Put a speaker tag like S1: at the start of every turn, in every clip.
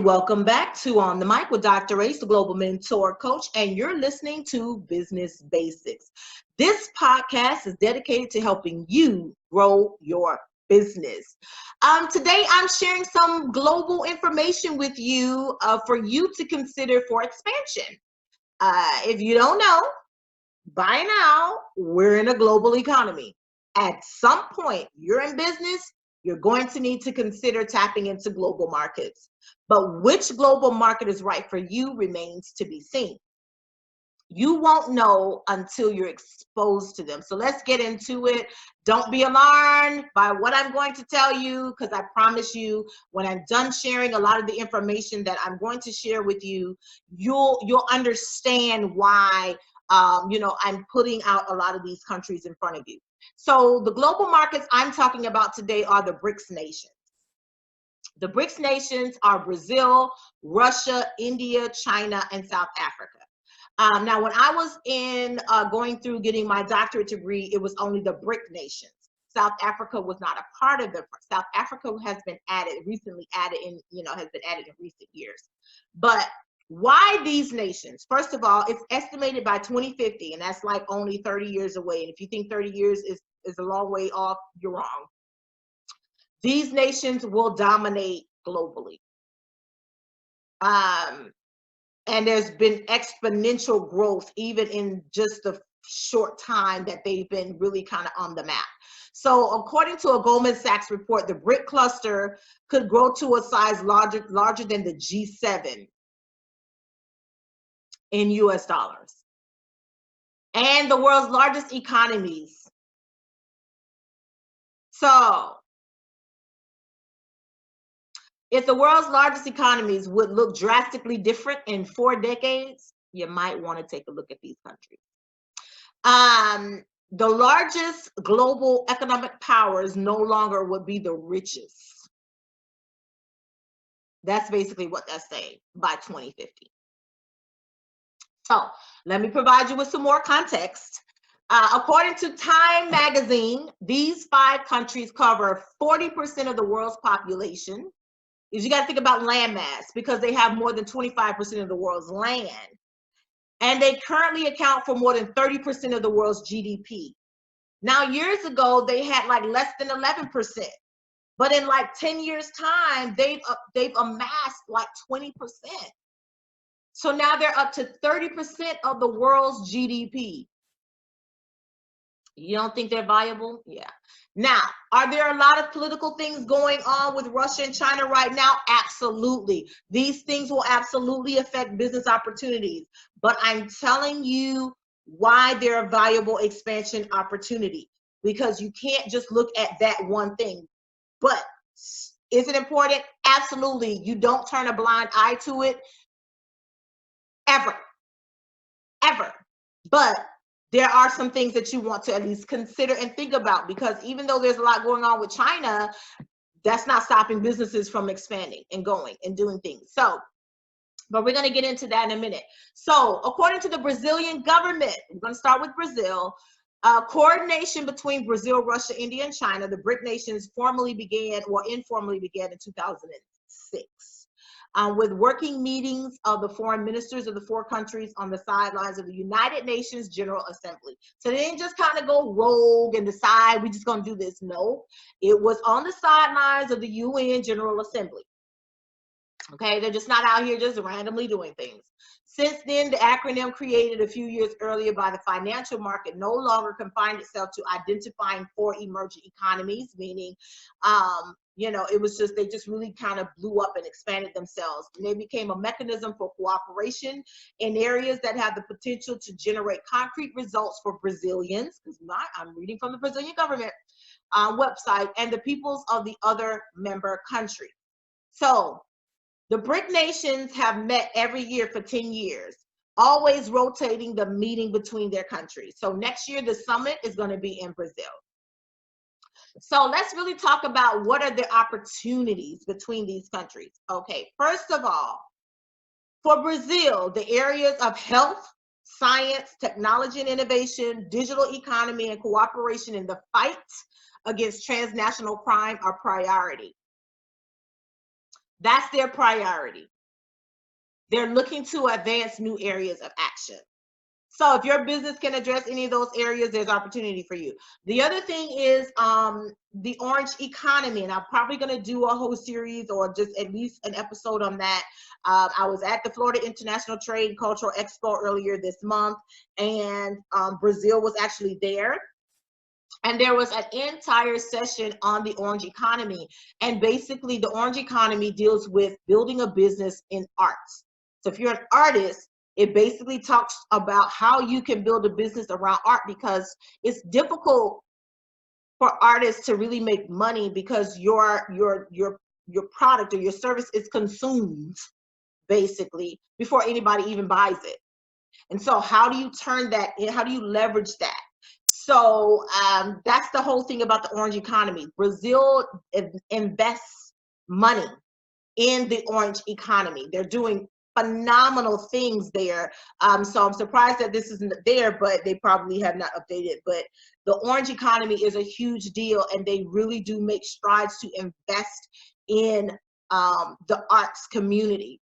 S1: welcome back to On the Mic with Dr. Ace, the Global Mentor Coach, and you're listening to Business Basics. This podcast is dedicated to helping you grow your business. Today, I'm sharing some global information with you for you to consider for expansion. If you don't know, by now, we're in a global economy. At some point, you're in business, you're going to need to consider tapping into global markets. But which global market is right for you remains to be seen. You won't know until you're exposed to them. So let's get into it. Don't be alarmed by what I'm going to tell you, because I promise you, when I'm done sharing a lot of the information that I'm going to share with you, you'll understand why I'm putting out a lot of these countries in front of you. So the global markets I'm talking about today are the BRICS nations. The BRICS nations are Brazil, Russia, India, China, and South Africa. Now, when I was going through getting my doctorate degree, it was only the BRIC nations. South Africa was not a part of South Africa has been recently added in recent years. But why these nations? First of all, it's estimated by 2050, and that's like only 30 years away. And if you think 30 years is a long way off, you're wrong. These nations will dominate globally. And there's been exponential growth even in just the short time that they've been really kind of on the map. So according to a Goldman Sachs report, the BRIC cluster could grow to a size larger than the G7 in US dollars. And the world's largest economies. So if the world's largest economies would look drastically different in 4 decades, you might want to take a look at these countries. The largest global economic powers no longer would be the richest. That's basically what that's saying by 2050. So let me provide you with some more context. According to Time magazine, these 5 countries cover 40% of the world's population. You got to think about land mass, because they have more than 25% of the world's land. And they currently account for more than 30% of the world's GDP. Now, years ago, they had like less than 11%. But in like 10 years' time, they've amassed like 20%. So now they're up to 30% of the world's GDP. You don't think they're viable? Yeah. Now, are there a lot of political things going on with Russia and China right now? Absolutely. These things will absolutely affect business opportunities. But I'm telling you why they're a valuable expansion opportunity, because you can't just look at that one thing. But is it important? Absolutely. You don't turn a blind eye to it. Ever. But there are some things that you want to at least consider and think about, because even though there's a lot going on with China, that's not stopping businesses from expanding and going and doing things. So, but we're going to get into that in a minute. So according to the Brazilian government, we're going to start with Brazil. Coordination between Brazil, Russia, India, and China, the BRIC nations, informally began in 2006. With working meetings of the foreign ministers of the 4 countries on the sidelines of the United Nations General Assembly. So they didn't just kind of go rogue and decide we're just going to do this. No, it was on the sidelines of the UN General Assembly. Okay, they're just not out here just randomly doing things. Since then, the acronym created a few years earlier by the financial market no longer confined itself to identifying 4 emerging economies, meaning it was just, they just really kind of blew up and expanded themselves. And they became a mechanism for cooperation in areas that have the potential to generate concrete results for Brazilians, because I'm reading from the Brazilian government website, and the peoples of the other member countries. So the BRIC nations have met every year for 10 years, always rotating the meeting between their countries. So next year, the summit is going to be in Brazil. So let's really talk about what are the opportunities between these countries. Okay, first of all, for Brazil, the areas of health, science, technology and innovation, digital economy, and cooperation in the fight against transnational crime are priority. That's their priority. They're looking to advance new areas of action. So if your business can address any of those areas, there's opportunity for you. The other thing is the orange economy, and I'm probably going to do a whole series or just at least an episode on that. I was at the Florida International Trade and Cultural Expo earlier this month, and Brazil was actually there. And there was an entire session on the orange economy. And basically, the orange economy deals with building a business in arts. So if you're an artist, it basically talks about how you can build a business around art, because it's difficult for artists to really make money because your product or your service is consumed basically before anybody even buys it. And so how do you turn that in? How do you leverage that? So that's the whole thing about the orange economy. Brazil invests money in the orange economy. They're doing phenomenal things there. So I'm surprised that this isn't there, but they probably have not updated. But the orange economy is a huge deal, and they really do make strides to invest in the arts community,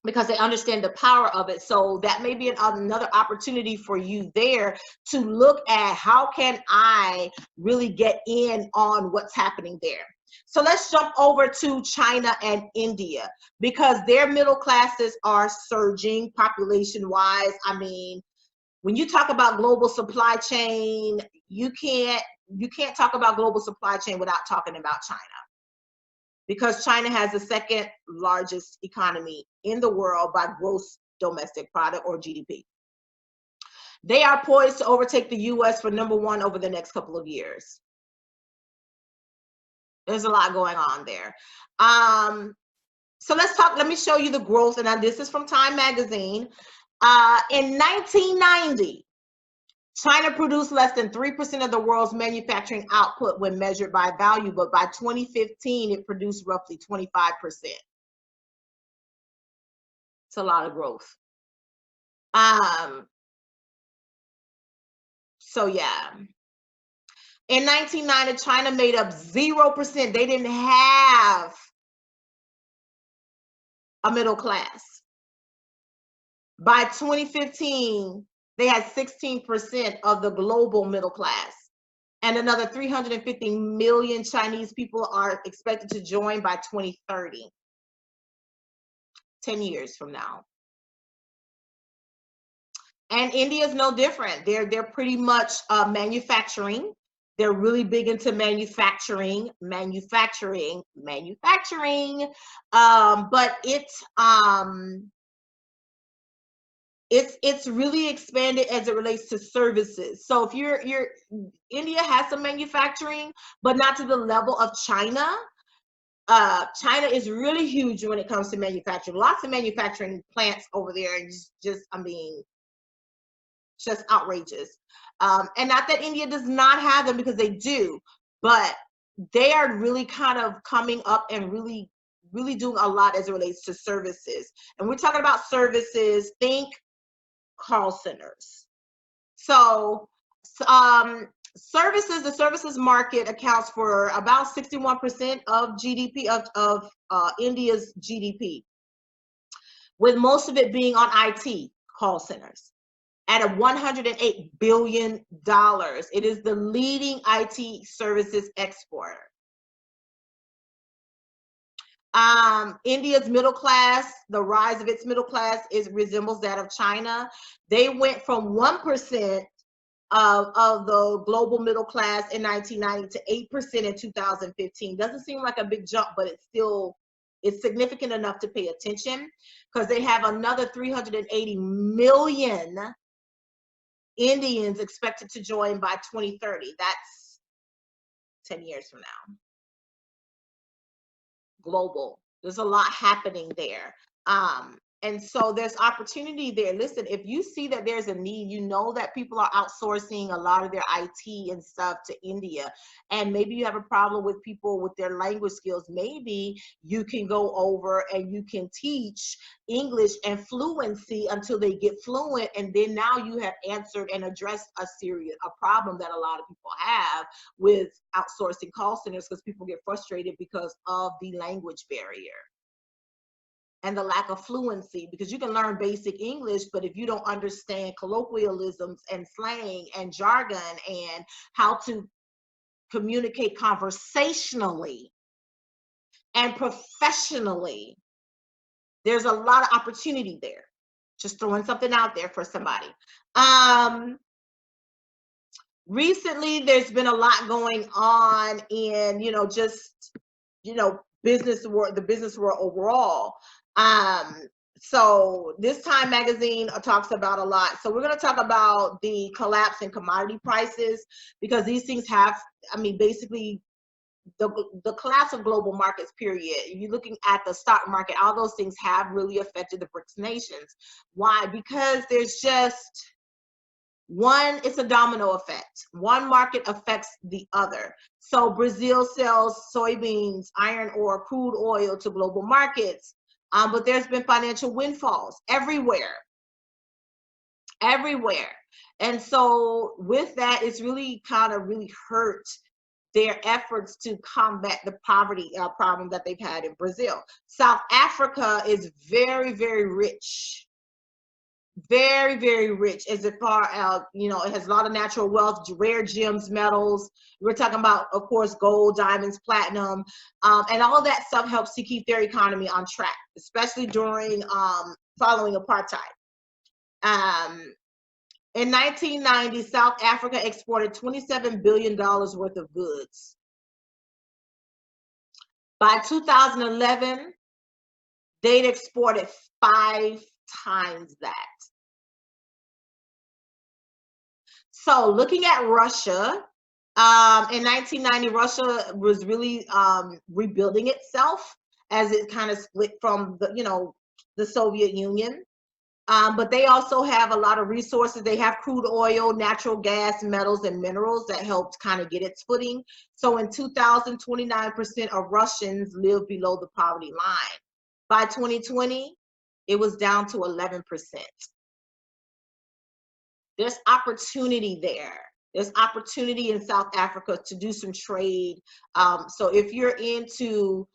S1: because they understand the power of it. So that may be another opportunity for you there to look at how can I really get in on what's happening there. So let's jump over to China and India, because their middle classes are surging population wise. I mean, when you talk about global supply chain, you can't talk about global supply chain without talking about China, because China has the second largest economy in the world by gross domestic product, or GDP. They are poised to overtake the US for #1 over the next couple of years. There's a lot going on there. So let me show you the growth, and this is from Time Magazine. In 1990, China produced less than 3% of the world's manufacturing output when measured by value, but by 2015, it produced roughly 25%. It's a lot of growth. So yeah. In 1990, China made up 0%. They didn't have a middle class. By 2015, they had 16% of the global middle class. And another 350 million Chinese people are expected to join by 2030, 10 years from now. And India is no different. They're pretty much manufacturing. They're really big into manufacturing. But it's really expanded as it relates to services. So if India has some manufacturing, but not to the level of China. China is really huge when it comes to manufacturing. Lots of manufacturing plants over there, and just outrageous. And not that India does not have them, because they do, but they are really kind of coming up and really doing a lot as it relates to services. And we're talking about services, think call centers. So the services market accounts for about 61% of GDP, of India's GDP, with most of it being on IT call centers at a $108 billion. It is the leading IT services exporter. India's middle class, the rise of its middle class resembles that of China. They went from 1% of the global middle class in 1990 to 8% in 2015. Doesn't seem like a big jump, but it's significant enough to pay attention, because they have another 380 million Indians expected to join by 2030. That's 10 years from now. Global. There's a lot happening there. And so there's opportunity there. Listen, if you see that there's a need, you know that people are outsourcing a lot of their IT and stuff to India, and maybe you have a problem with people with their language skills, maybe you can go over and you can teach English and fluency until they get fluent, and then now you have answered and addressed a problem that a lot of people have with outsourcing call centers, because people get frustrated because of the language barrier. and the lack of fluency, because you can learn basic English, but if you don't understand colloquialisms and slang and jargon and how to communicate conversationally and professionally, there's a lot of opportunity there. Just throwing something out there for somebody. Recently, there's been a lot going on in, just, business world, the business world overall. So this Time magazine talks about a lot. So we're going to talk about the collapse in commodity prices, because these things have, basically the collapse of global markets, period. You're looking at the stock market, all those things have really affected the BRICS nations. Why? Because there's just it's a domino effect. One market affects the other. So Brazil sells soybeans, iron ore, crude oil to global markets, but there's been financial windfalls everywhere. And so with that, it's really kind of really hurt their efforts to combat the poverty problem that they've had in Brazil. South Africa is very, very rich. Very, very rich as far as, it has a lot of natural wealth, rare gems, metals. We're talking about, of course, gold, diamonds, platinum, and all of that stuff helps to keep their economy on track, especially during following apartheid. In 1990, South Africa exported $27 billion worth of goods. By 2011, they'd exported 5 times that. So looking at Russia, in 1990, Russia was really rebuilding itself as it kind of split from the Soviet Union. But they also have a lot of resources. They have crude oil, natural gas, metals, and minerals that helped kind of get its footing. So in 2000, 29% of Russians live below the poverty line. By 2020, it was down to 11%. There's opportunity there. There's opportunity in South Africa to do some trade. So if you're into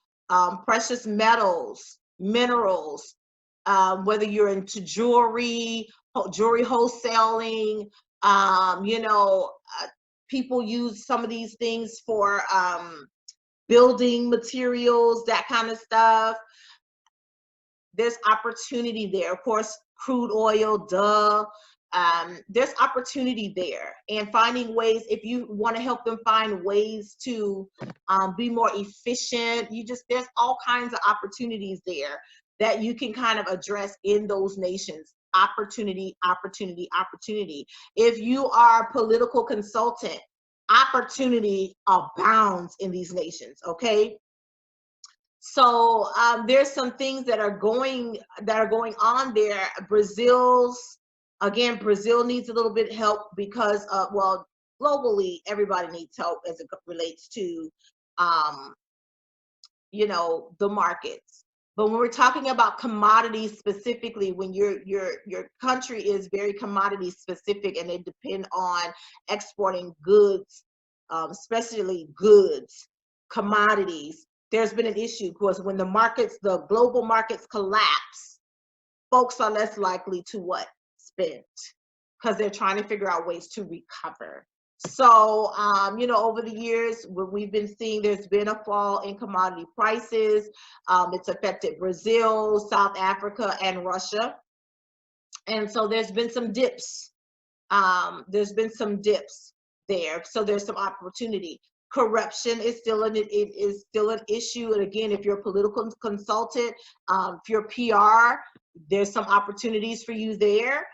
S1: precious metals, minerals, whether you're into jewelry wholesaling, people use some of these things for building materials, that kind of stuff. There's opportunity there. Of course, crude oil, there's opportunity there, and finding ways, if you want to help them find ways to be more efficient, there's all kinds of opportunities there that you can kind of address in those nations. Opportunity. If you are a political consultant, opportunity abounds in these nations, okay? So there's some things that are going on there. Brazil needs a little bit of help because globally everybody needs help as it relates to the markets. But when we're talking about commodities specifically, when your country is very commodity specific and they depend on exporting goods, especially goods, commodities, there's been an issue, because when the global markets collapse, folks are less likely to spend, because they're trying to figure out ways to recover. So, over the years, we've been seeing there's been a fall in commodity prices. It's affected Brazil, South Africa, and Russia. And so there's been some dips. There. So there's some opportunity. Corruption is still an issue. And again, if you're a political consultant, if you're PR, there's some opportunities for you there.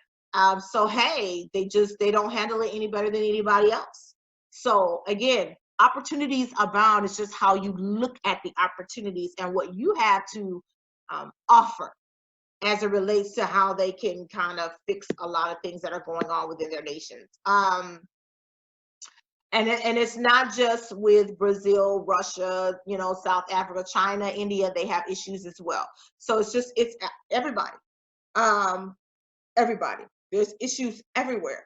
S1: So hey, they don't handle it any better than anybody else. So again, opportunities abound. It's just how you look at the opportunities and what you have to offer as it relates to how they can kind of fix a lot of things that are going on within their nations. And it's not just with Brazil, Russia, South Africa, China, India, they have issues as well. So it's everybody. Everybody. There's issues everywhere,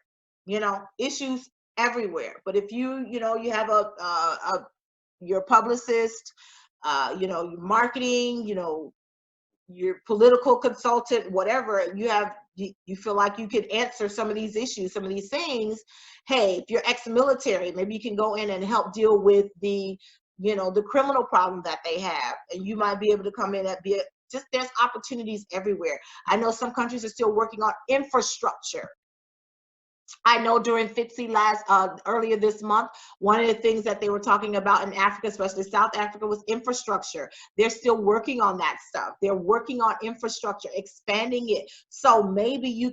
S1: issues everywhere. But if you have your publicist, your marketing, your political consultant, whatever, you feel like you could answer some of these issues, some of these things. Hey, if you're ex-military, maybe you can go in and help deal with the, the criminal problem that they have, and you might be able to come in and just, there's opportunities everywhere. I know some countries are still working on infrastructure. I know during FTSE earlier this month, one of the things that they were talking about in Africa, especially South Africa, was infrastructure. They're still working on that stuff. They're working on infrastructure, expanding it. So maybe you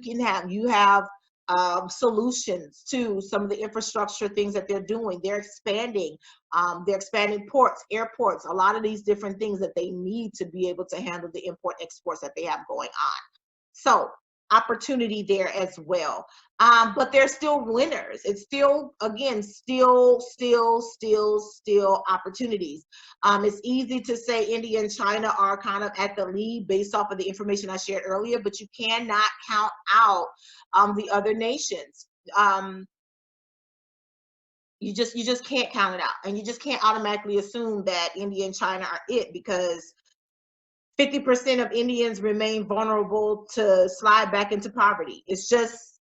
S1: have solutions to some of the infrastructure things that they're doing. They're expanding ports, airports, a lot of these different things that they need to be able to handle the import exports that they have going on. So opportunity there as well. But they're still winners. It's still, again, still opportunities. It's easy to say India and China are kind of at the lead based off of the information I shared earlier, but you cannot count out the other nations. You just can't count it out, and you just can't automatically assume that India and China are it, because 50% of Indians remain vulnerable to slide back into poverty. It's just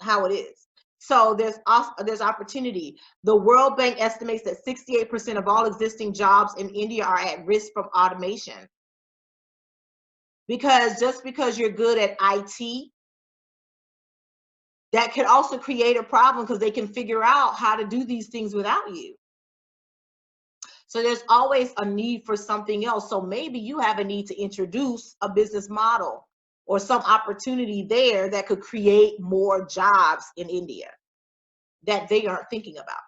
S1: how it is. So there's opportunity. The World Bank estimates that 68% of all existing jobs in India are at risk from automation. Because just because you're good at IT, that could also create a problem, because they can figure out how to do these things without you. So there's always a need for something else. So maybe you have a need to introduce a business model or some opportunity there that could create more jobs in India that they aren't thinking about.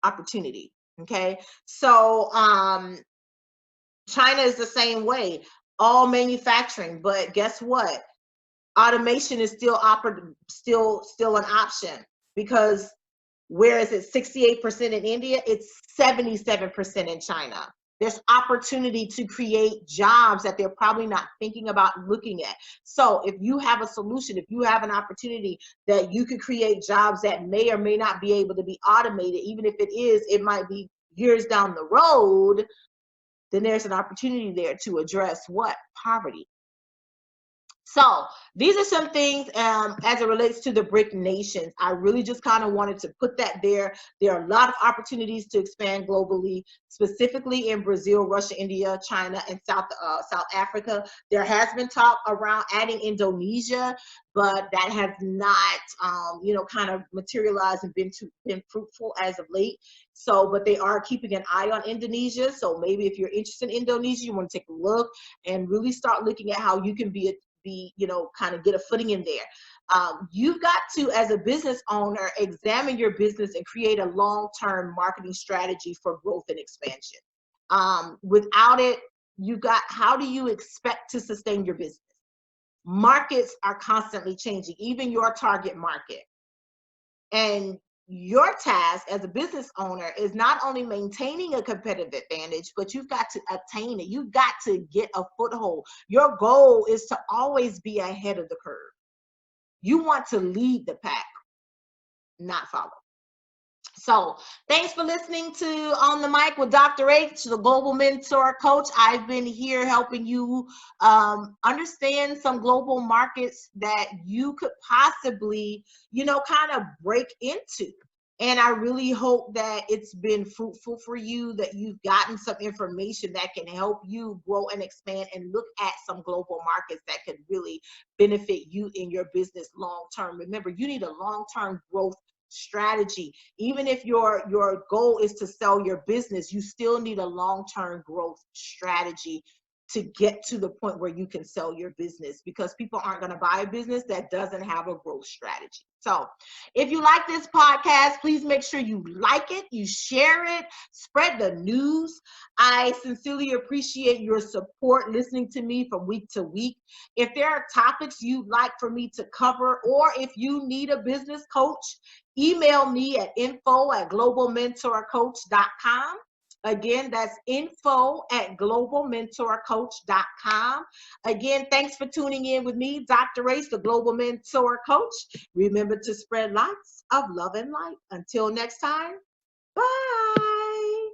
S1: Opportunity. Okay. So China is the same way, all manufacturing, but guess what? Automation is still an option, because whereas it's 68% in India, it's 77% in China. There's opportunity to create jobs that they're probably not thinking about looking at. So if you have a solution, if you have an opportunity that you could create jobs that may or may not be able to be automated, even if it might be years down the road, then there's an opportunity there to address what? Poverty. So these are some things as it relates to the BRIC nations. I really just kind of wanted to put that there. There are a lot of opportunities to expand globally, specifically in Brazil, Russia, India, China, and South Africa. There has been talk around adding Indonesia, but that has not, kind of materialized and been fruitful as of late. So, but they are keeping an eye on Indonesia. So maybe if you're interested in Indonesia, you want to take a look and really start looking at how you can kind of get a footing in there. You've got to, as a business owner, examine your business and create a long-term marketing strategy for growth and expansion. Without it, how do you expect to sustain your business? Markets are constantly changing, even your target market. And your task as a business owner is not only maintaining a competitive advantage, but you've got to attain it. You've got to get a foothold. Your goal is to always be ahead of the curve. You want to lead the pack, not follow. So thanks for listening to On the Mic with Dr. H, the Global Mentor Coach. I've been here helping you understand some global markets that you could possibly, kind of break into. And I really hope that it's been fruitful for you, that you've gotten some information that can help you grow and expand and look at some global markets that could really benefit you in your business long term. Remember, you need a long-term growth strategy. Even if your goal is to sell your business, you still need a long-term growth strategy to get to the point where you can sell your business, because people aren't going to buy a business that doesn't have a growth strategy. So if you like this podcast, please make sure you like it, you share it, spread the news. I sincerely appreciate your support listening to me from week to week. If there are topics you'd like for me to cover, or if you need a business coach, email me at info@globalmentorcoach.com. Again, that's info@globalmentorcoach.com. Again, thanks for tuning in with me, Dr. Race, the Global Mentor Coach. Remember to spread lots of love and light. Until next time, bye.